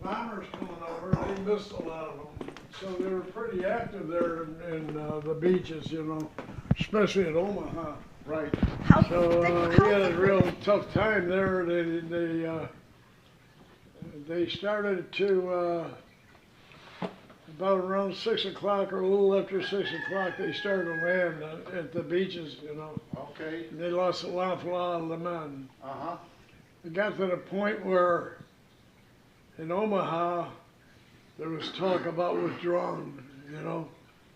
bombers coming over, they missed a lot of them. So they were pretty active there in the beaches, you know, especially at Omaha. Right. So we had a real tough time there. They started to about around 6 o'clock or a little after 6 o'clock. They started to land at the beaches, you know. Okay. And they lost an awful lot of the men. Uh-huh. It got to the point where in Omaha there was talk about withdrawing, you know.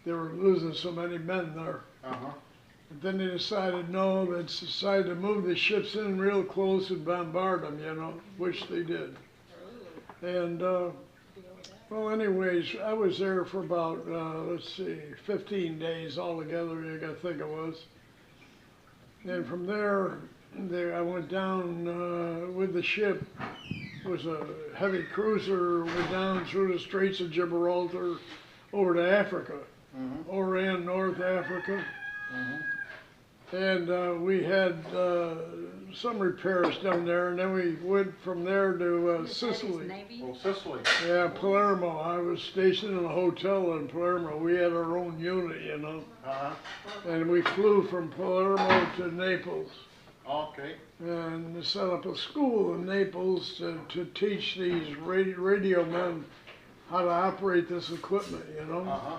They were losing so many men there. Uh-huh. But then they decided, no, they decided to move the ships in real close and bombard them, you know, which they did. And, well, anyways, I was there for about, let's see, 15 days altogether, I think it was. And from there, I went down with the ship. It was a heavy cruiser, went down through the Straits of Gibraltar over to Africa, overran North Africa. And we had some repairs down there, and then we went from there to Sicily. Oh, Sicily. Yeah, Palermo. I was stationed in a hotel in Palermo. We had our own unit, you know. Uh-huh. And we flew from Palermo to Naples. Okay. And set up a school in Naples to teach these radio men how to operate this equipment, you know. Uh-huh.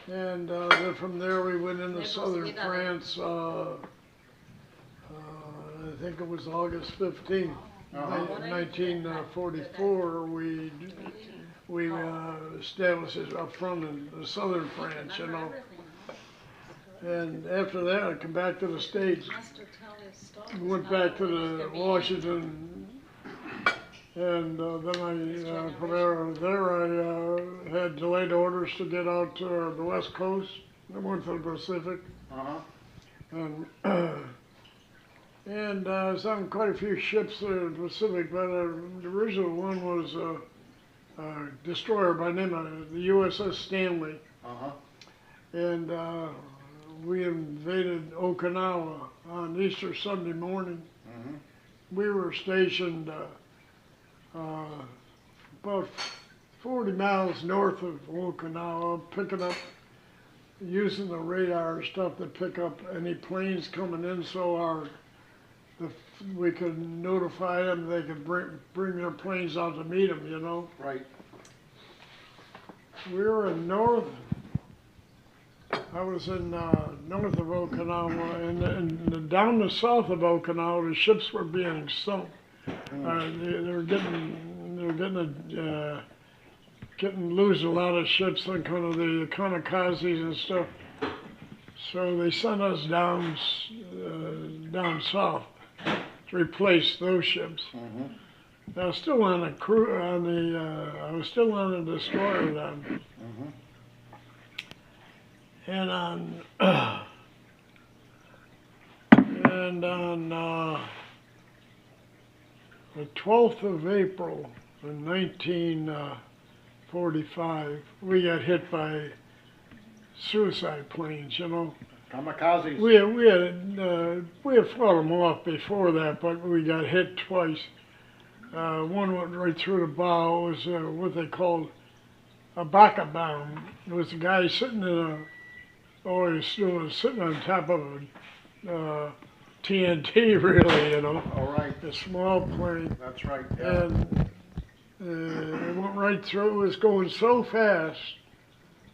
And then from there we went into southern France, I think it was August 15th, 1944, we established a front in southern France, you know. And after that I came back to the States, went back to the Washington, and then from there I had delayed orders to get out to the West Coast. I went to the Pacific. And I was on quite a few ships there in the Pacific, but the original one was a destroyer by the name of the USS Stanley. And we invaded Okinawa on Easter Sunday morning. We were stationed about 40 miles north of Okinawa, picking up, using the radar stuff to pick up any planes coming in, so we could notify them they could bring their planes out to meet them, you know. Right. We were in I was in north of Okinawa, and down the south of Okinawa, the ships were being sunk. They were getting lose a lot of ships, like kind of the kamikazes and stuff. So they sent us down south to replace those ships. I was still on a crew I was still on a destroyer then. And on the 12th of April in 1945, we got hit by suicide planes, you know. Kamikazes. We had fought them off before that, but we got hit twice. One went right through the bow. It was what they called a baka bomb. It was a guy sitting in he was sitting on top of a TNT, really, you know. All right. A small plane. That's right. Yeah. And it went right through. It was going so fast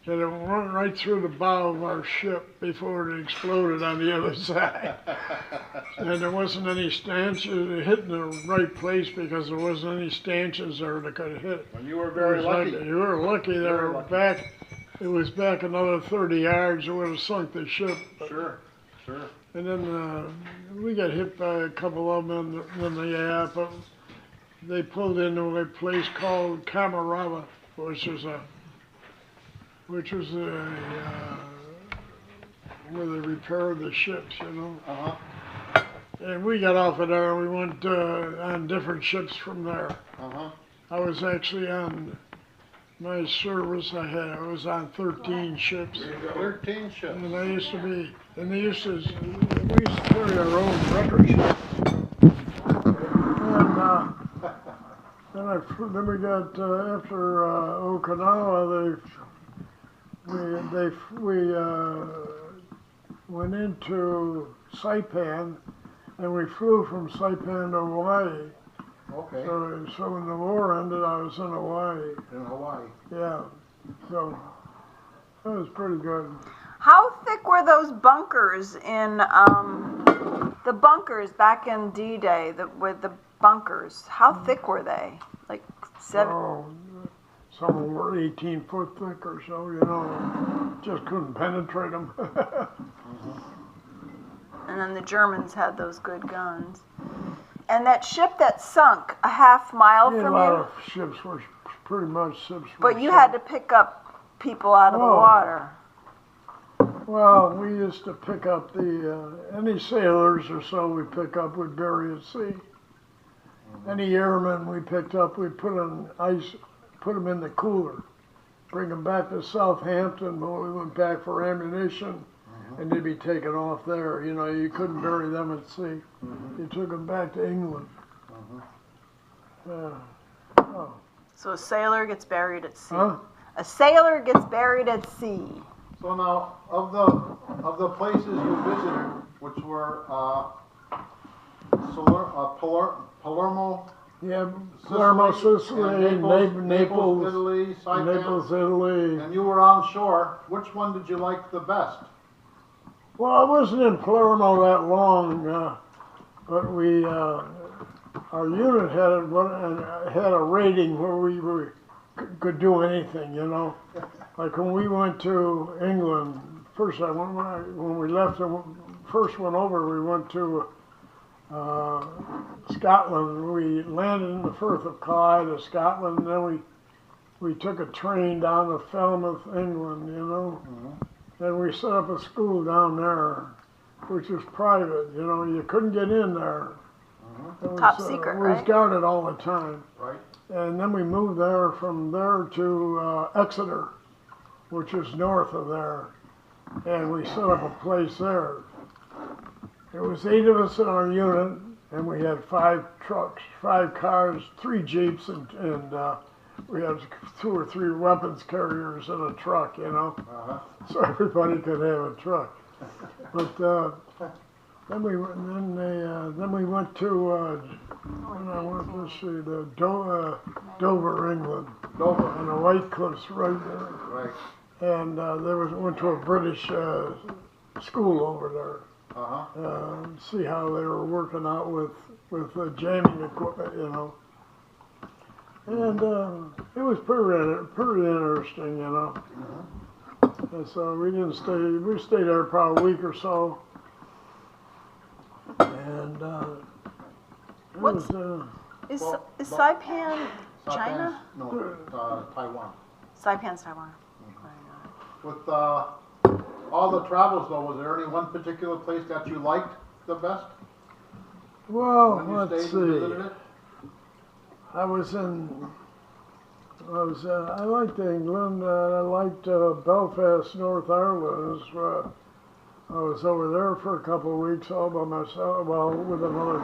that it went right through the bow of our ship before it exploded on the other side. And there wasn't any stanchions. It hit in the right place because there wasn't any stanchions there that could hit. Well, you were very lucky. You were lucky there. Back. It was back another 30 yards. It would have sunk the ship. Sure, sure. And then we got hit by a couple of them in the but they pulled into a place called Camarava, which was where they repaired the ships, you know. And we got off of there and we went on different ships from there. I was actually on my service I was on 13 ships. 13 ships. And we used to carry our own wrecker ship. And Then we got after Okinawa, we went into Saipan, and we flew from Saipan to Hawaii. Okay, So when the war ended, I was in Hawaii. in Hawaii. Yeah, so that was pretty good. How thick were those bunkers in the bunkers back in D-Day? With the bunkers, how thick were they? Like 7. Oh, some of them were 18 foot thick or so, you know, just couldn't penetrate them. And then the Germans had those good guns. And that ship that sunk a half mile A from lot you, of ships were pretty much ships. but you had to pick up people out of the Oh. water. Well, we used to pick up any sailors or so we pick up would bury at sea. Any airmen we picked up, we put on ice, put them in the cooler, bring them back to Southampton when we went back for ammunition, and they'd be taken off there. You know, you couldn't bury them at sea. You took them back to England. Oh. So a sailor gets buried at sea. Huh? A sailor gets buried at sea. So now, of the places you visited, which were Palermo, Yeah, Palermo, Sicily, Naples, Italy, Saipan, Naples, Italy. and you were on shore, which one did you like the best? Well, I wasn't in Palermo that long, but our unit had a rating where we could do anything, you know. Like when we went to England, when we left, first went over, we went to Scotland. We landed in the Firth of Clyde of Scotland, and then we took a train down to Falmouth, England, you know. And we set up a school down there, which was private, you know. You couldn't get in there. Top secret, It was right? guarded all the time. Right. And then we moved there from there to Exeter, which is north of there. And we set up a place there. There was 8 of us in our unit, and we had 5 trucks, 5 cars, 3 Jeeps, and we had 2 or 3 weapons carriers in a truck, you know. So everybody could have a truck. But then we went to Dover, England, Dover. on the White Cliffs right there. Right. And went to a British school over there. See how they were working out with jamming equipment, you know. And it was pretty interesting, you know. And so we stayed there probably a week or so. And it was, Is Well, Saipan China? No, Taiwan. Saipan's Taiwan. With all the travels though, was there any one particular place that you liked the best well, when you let's stayed and visited see. it? I liked England. I liked Belfast, North Ireland. I was over there for a couple of weeks all by myself, well, with another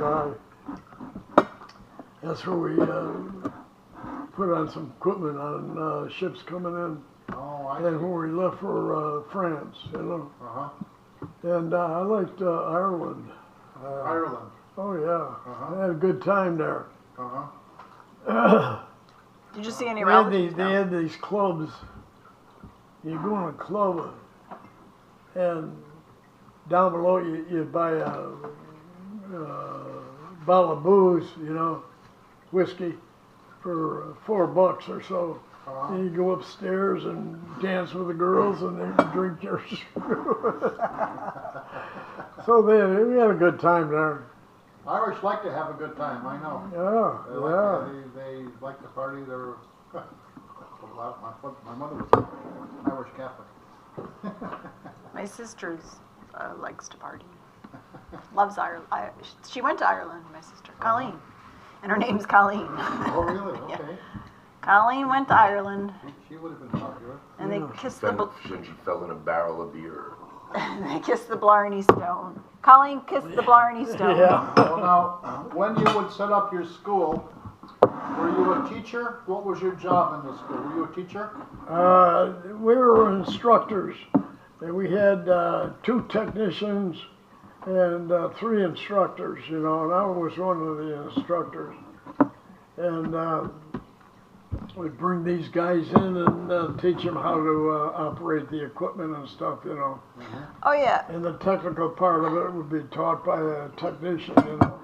guy. That's where we put on some equipment on ships coming in, Oh, I and see. when we left for France, you know. Uh-huh. And I liked Ireland. Ireland. Oh yeah, Uh-huh. I had a good time there. Uh-huh. Did you see any They relatives? had these clubs. You go in a club, and down below you buy a bottle of booze, you know, whiskey, for $4 or so. Uh-huh. And you go upstairs and dance with the girls, and they drink yours. So we had a good time there. Irish like to have a good time, I know. Yeah, They like, they like to party. They're my mother was Irish Catholic. My sister likes to party. Loves Ireland. She went to Ireland, my sister, Colleen. And her name's Colleen. Oh, really? Yeah. Okay. Colleen went to Ireland, She would have been popular. and they kissed the Then she fell in a barrel of beer. they kissed the Blarney Stone. Colleen kissed the Blarney Stone. yeah. Well, now, when you would set up your school, Were you a teacher? What was your job in the school? Were you a teacher? We were instructors, and we had 2 technicians and 3 instructors, you know, and I was one of the instructors. And we'd bring these guys in and teach them how to operate the equipment and stuff, you know. Oh yeah. And the technical part of it would be taught by a technician, you know.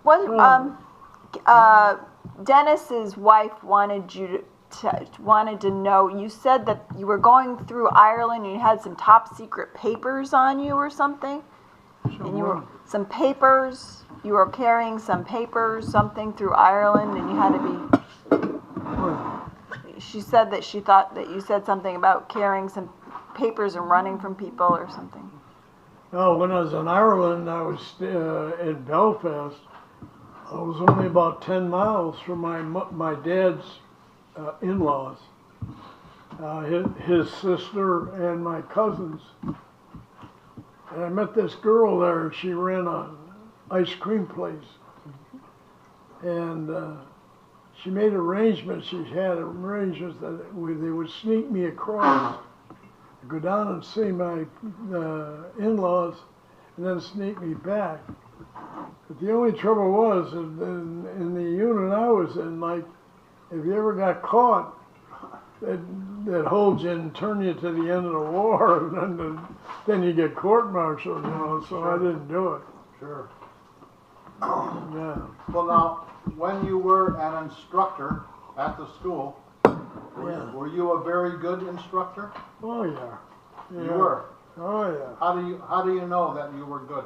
What Dennis's wife wanted to know. You said that you were going through Ireland and you had some top secret papers on you or something. And you were some papers. You were carrying some papers, something through Ireland, and you had to be. She said that she thought that you said something about carrying some papers and running from people or something. No, when I was in Ireland, I was in Belfast. I was only about 10 miles from my dad's in-laws, his sister and my cousins. And I met this girl there, and she ran an ice cream place. And she made arrangements, she had arrangements that they would sneak me across, go down and see my in-laws, and then sneak me back. But the only trouble was, in the unit I was in, like, if you ever got caught, they'd hold you and turn you to the end of the war, and then you get court-martialed, you know, so I didn't do it. Sure. Yeah. Well, now, when you were an instructor at the school, Yeah. were you a very good instructor? Oh, yeah. You Yeah. were. Oh, yeah. How do you know that you were good?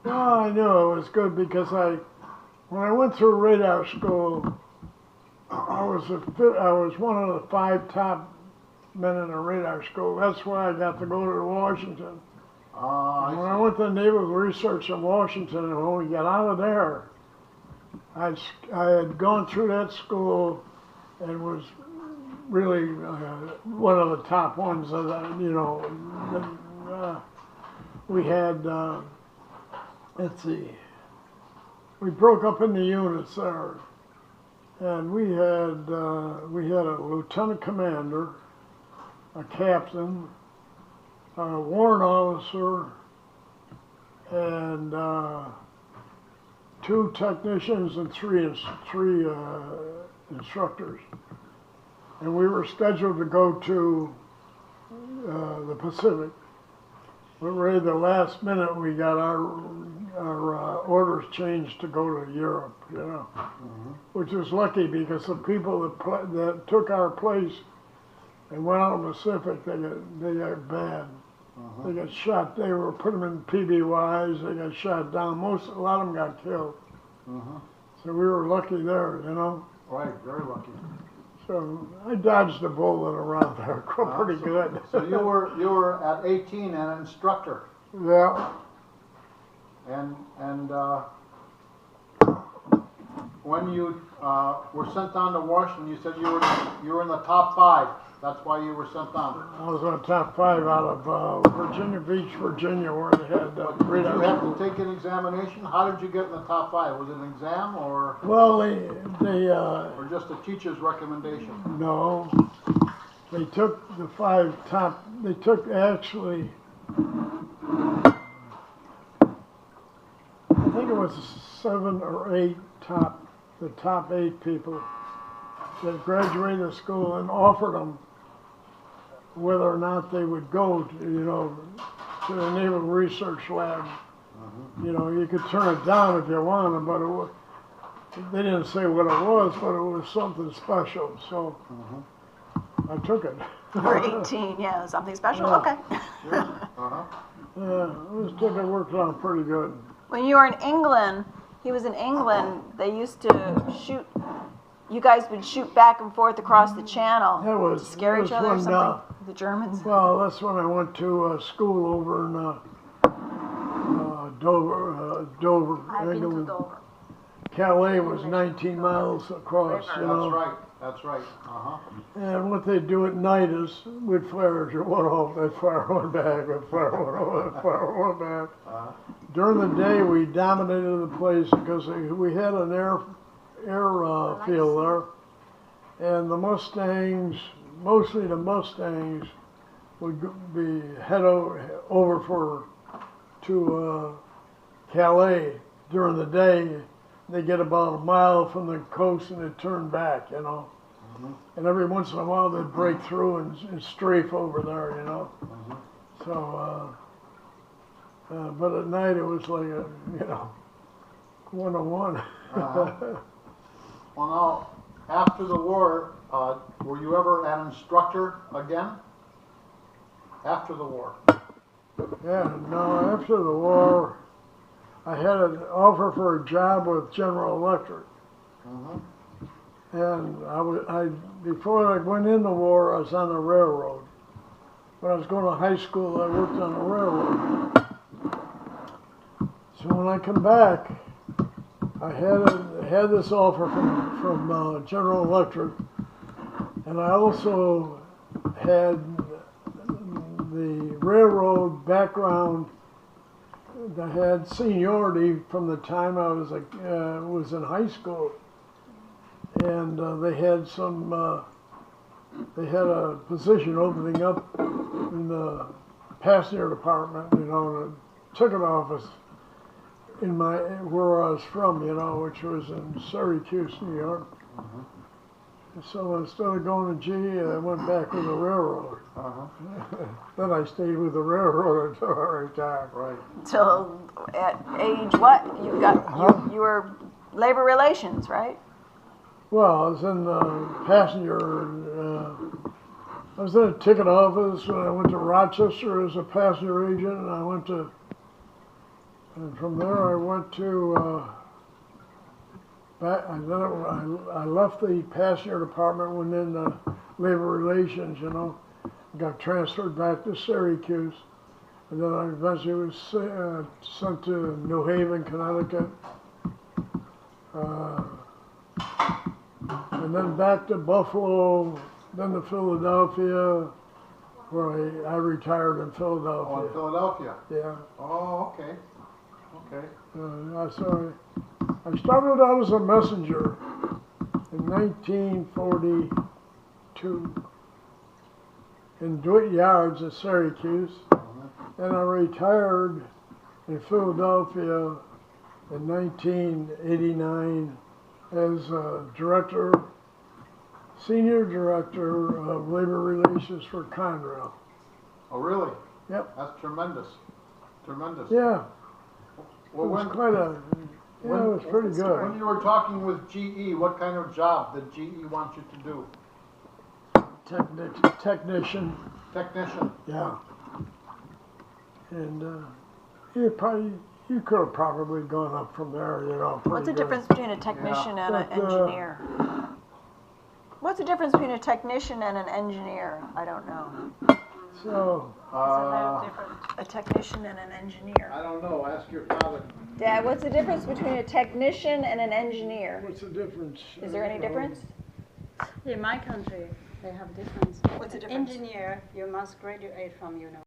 Well, I knew it was good because when I went through radar school, I was one of the 5 top men in the radar school. That's why I got to go to Washington. When I went to Naval Research in Washington, and when we got out of there, I had gone through that school and was really one of the top ones. You know, we had. Let's see. We broke up into units there, and we had a lieutenant commander, a captain, a warrant officer, and 2 technicians and 3 instructors. And we were scheduled to go to the Pacific. But right at the last minute, we got our orders changed to go to Europe, you know, which was lucky because the people that took our place and went out in the Pacific, they got bad. They got shot. They were put them in PBYs. They got shot down. A lot of them got killed. So we were lucky there, you know. Right, very lucky. So I dodged a bullet around there pretty good. So you were at 18 an instructor, Yeah. and when you were sent down to Washington, you said you were in the top 5. That's why you were sent down. I was on top 5 out of Virginia Beach, Virginia, where they had Did you radar have school. to take an examination? How did you get in the top 5? Was it an exam or Well, or just a teacher's recommendation? no, they took the 5 top. They took actually, I think it was 7 or 8 the top 8 people that graduated school and offered them whether or not they would go to, to the Naval Research Lab. You know, you could turn it down if you wanted, but they didn't say what it was, but it was something special, so I took it. For 18, yeah, something special. Yeah. Okay. Yeah, it worked out pretty good. When you were in England, he was in England. They used to shoot. You guys would shoot back and forth across the channel That was to scare each that other or was something. when, The Germans. Well, that's when I went to school over in Dover, I've been to England. Dover. Calais was 19 miles across, you know. That's right. And what they do at night is we'd fire one off, they'd fire one back, we'd fire one off, they'd fire one back. During the day, we dominated the place because we had an airfield there, and the Mustangs, mostly the Mustangs, would be head over to Calais during the day. They get about a mile from the coast and they turn back, you know. And every once in a while they'd break through and strafe over there, you know. So, but at night it was like a, you know, 101. Well, now, after the war, were you ever an instructor again? After the war? Yeah, no, after the war, I had an offer for a job with General Electric. And before I went in the war, I was on the railroad. When I was going to high school, I worked on the railroad. So when I come back, I had this offer from General Electric, and I also had the railroad background that had seniority from the time I was in high school, and they had a position opening up in the passenger department, you know, and a ticket office in where I was from, you know, which was in Syracuse, New York. So instead of going to GE, I went back with the railroad. Then I stayed with the railroad until I retired. Right. Till at age what? You were labor relations, right? Well, I was in I was in a ticket office when I went to Rochester as a passenger agent, and and from there I went to, I left the passenger department, went into labor relations, you know, got transferred back to Syracuse, and then I eventually was sent to New Haven, Connecticut, and then back to Buffalo, then to Philadelphia, where I retired in Philadelphia. Oh, in Philadelphia? Yeah. Oh, okay. Okay. So I started out as a messenger in 1942 in DeWitt Yards at Syracuse, and I retired in Philadelphia in 1989 as senior director of labor relations for Conrail. Oh, really? Yep. That's tremendous. Tremendous. Yeah. Well, It was it was pretty good. When you were talking with GE, what kind of job did GE want you to do? Technician. Technician. Yeah. And you could have probably gone up from there, you know. What's the difference between a technician and an engineer? What's the difference between a technician and an engineer? I don't know. So, A technician and an engineer. I don't know. Ask your father. Dad, what's the difference between a technician and an engineer? what's the difference? Is there any difference? In my country, they have difference. What's the difference? Engineer, you must graduate from university.